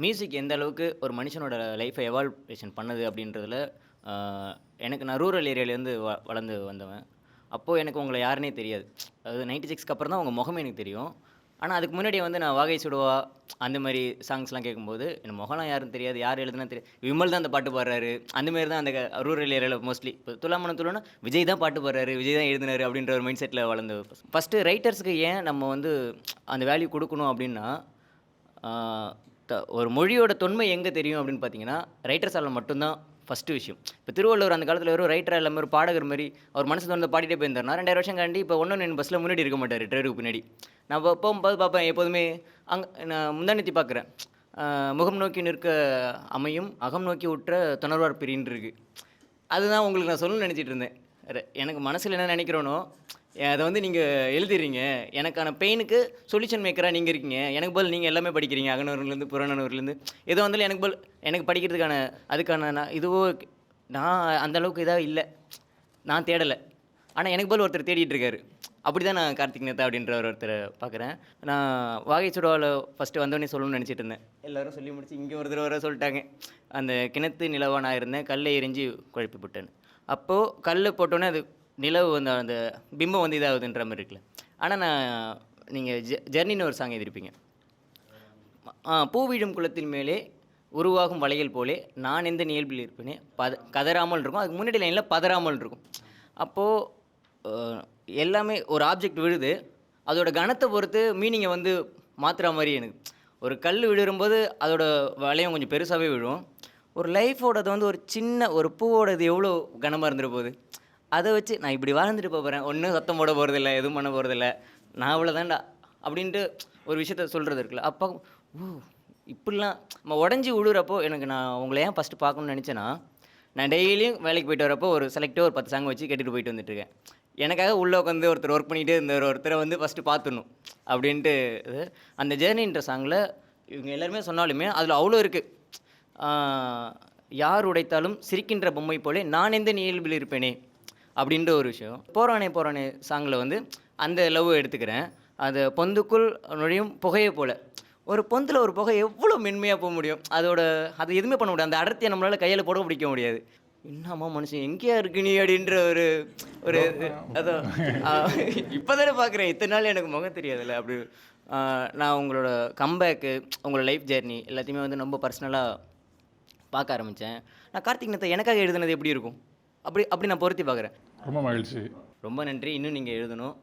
Music எந்த அளவுக்கு ஒரு மனுஷனோட லைஃப்பை எவால்வேஷன் பண்ணுது அப்படின்றதுல ஆ, எனக்கு நான் ரூரல் ஏரியாவிலேருந்து வளர்ந்து வந்தவன். அப்போது எனக்கு உங்களை யாருன்னே தெரியாது. அதாவது 96க்கு அப்புறம் தான் உங்கள் முகமே எனக்கு தெரியும். ஆனால் அதுக்கு முன்னாடி வந்து நான் வாகை சுடுவா அந்த மாதிரி சாங்ஸ்லாம் கேட்கும்போது எனக்கு முகம்லாம் யாருன்னு தெரியாது, யார் எழுதுனா தெரியாது. விமல் தான் அந்த பாட்டு பாடுறாரு, அந்த மாதிரி தான் அந்த ரூரல் ஏரியாவில் மோஸ்ட்லி. இப்போ துலாமணம் துளுனா விஜய் தான் பாட்டு பாடுறாரு, விஜய் தான் எழுதினாரு அப்படின்ற ஒரு மைண்ட் செட்டில் வளர்ந்து ஃபஸ்ட்டு ரைட்டர்ஸுக்கு ஏன் நம்ம வந்து அந்த வேல்யூ கொடுக்கணும் அப்படின்னா ஆ, ஒரு மொழியோட தொன்மை எங்கே தெரியும் அப்படின்னு பார்த்தீங்கன்னா ரைட்டர்ஸால் மட்டும்தான் ஃபஸ்ட்டு விஷயம். இப்போ திருவள்ளுவர் அந்த காலத்தில் வெறும் ரைட்டராக இல்லாமல் ஒரு பாடகர் மாதிரி அவர் மனசு தோணுத பாடிட்டே போயிருந்தாருனா 2000 வருஷம் காண்டி இப்போ ஒன்று என் பஸ்ஸில் முன்னாடி இருக்க மாட்டார், ட்ரெயினுக்கு பின்னாடி. நான் இப்போ போகும்போது பார்ப்பேன் எப்போதுமே நான் முந்தானத்தி பார்க்குறேன். முகம் நோக்கி நிற்க அமையும் அகம் நோக்கி உற்ற துணர்வார் பிரின்னு இருக்கு. அதுதான் உங்களுக்கு நான் சொல்லணும்னு நினச்சிட்டு இருந்தேன். எனக்கு மனசில் என்ன நினைக்கிறேனோ அதை வந்து நீங்கள் எழுதிடுறீங்க. எனக்கான பெயினுக்கு சொல்யூஷன் மேக்கராக நீங்கள் இருக்கீங்க. எனக்கு பதில் நீங்கள் எல்லாமே படிக்கிறீங்க, அகநூறுலேருந்து புறநூறுலேருந்து எது வந்தாலும் எனக்கு பதில் எனக்கு படிக்கிறதுக்கான அதுக்கான இதுவோ நான் அந்தளவுக்கு இதாக இல்லை, நான் தேடலை. ஆனால் எனக்கு பதில் ஒருத்தர் தேடிட்டு இருக்காரு. அப்படி தான் நான் கார்த்திக் நேத்தா அப்படின்ற ஒருத்தரை பார்க்குறேன். நான் வாகை சுடாவில் ஃபஸ்ட்டு வந்தோடனே சொல்லணும்னு நினச்சிட்டு இருந்தேன். எல்லோரும் சொல்லி முடிச்சு இங்கே ஒரு தடவை வர சொல்லிட்டாங்க. அந்த கிணத்து நிலவாக நான் இருந்தேன், கல்லை எரிஞ்சு குழப்பி போட்டேன்னு. அப்போது கல் போட்டோன்னே அது நிலவு வந்து அந்த பிம்பம் வந்து இதாகுதுன்ற மாதிரி இருக்குல்ல. ஆனால் நான் நீங்கள் ஜெர்னின்னு ஒரு சாங் எழுதியிருப்பீங்க. பூவிழும் குளத்தின் மேலே உருவாகும் வளையல் போலே நான் எந்த நிகழ்வில் இருப்பேனே கதறாமல் இருக்கும். அதுக்கு முன்னாடி லைனில் பதறாமல் இருக்கும். அப்போது எல்லாமே ஒரு ஆப்ஜெக்ட் விழுது, அதோட கனத்தை பொறுத்து மீனிங்கை வந்து மாற்றுற மாதிரி எனக்கு. ஒரு கல் விழும்போது அதோட வளையம் கொஞ்சம் பெருசாகவே விழும். ஒரு லைஃபோடது வந்து ஒரு சின்ன ஒரு பூவோடது எவ்வளோ கனமாக இருந்துட போகுது. அதை வச்சு நான் இப்படி வாழ்ந்துட்டு போகிறேன், ஒன்றும் சத்தம் போட போகிறதில்ல, எதுவும் பண்ண போகிறதில்ல, நான் அவ்வளோதான்டா அப்படின்ட்டு ஒரு விஷயத்த சொல்கிறது இருக்குல்ல. அப்போ இப்படிலாம் நம்ம உடஞ்சி விழுறப்போ எனக்கு நான் உங்களை ஏன் ஃபஸ்ட்டு பார்க்கணும்னு நினச்சேன்னா, நான் டெய்லியும் வேலைக்கு போயிட்டு வரப்போ ஒரு செலக்டிவாக ஒரு 10 சாங் வச்சு கேட்டுட்டு போயிட்டு வந்துட்டுருக்கேன். எனக்காக உள்ளே உட்காந்து ஒருத்தர் ஒர்க் பண்ணிகிட்டே இருந்த ஒருத்தரை வந்து ஃபஸ்ட்டு பார்த்துடணும் அப்படின்ட்டு. அந்த ஜேர்னின்ற சாங்கில் இவங்க எல்லாருமே சொன்னாலுமே அதில் அவ்வளோ இருக்குது. யார் உடைத்தாலும் சிரிக்கின்ற பொம்மை போலே நான் எந்த இயல்பில் இருப்பேனே அப்படின்ற ஒரு விஷயம். போரானே போரானே சாங்கில் வந்து அந்த லவ் எடுத்துக்கிறேன். அது பொந்துக்குள் நுழையும் புகையை போல். ஒரு பொந்தில் ஒரு புகை எவ்வளோ மென்மையாக போக முடியும், அது எதுவுமே பண்ண முடியாது. அந்த அடர்த்தியை நம்மளால் கையில் போட பிடிக்க முடியாது. என்னம்மா மனுஷன் எங்கேயா இருக்கு நீ அப்படின்ற ஒரு ஒரு அதான் இப்போ தானே பார்க்குறேன், இத்தனை நாள் எனக்கு முகம் தெரியாதுல்ல. அப்படி நான் உங்களோட கம்பேக்கு, உங்களோட லைஃப் ஜேர்னி எல்லாத்தையுமே வந்து ரொம்ப பர்சனலாக பார்க்க ஆரம்பித்தேன். நான் கார்த்திக் நேத்தா எனக்காக எழுதுனது எப்படி இருக்கும் அப்படி அப்படி நான் பொருத்தி பார்க்குறேன். ரொம்ப மகிழ்ச்சி. ரொம்ப நன்றி. இன்னும் நீங்கள் எழுதணும்.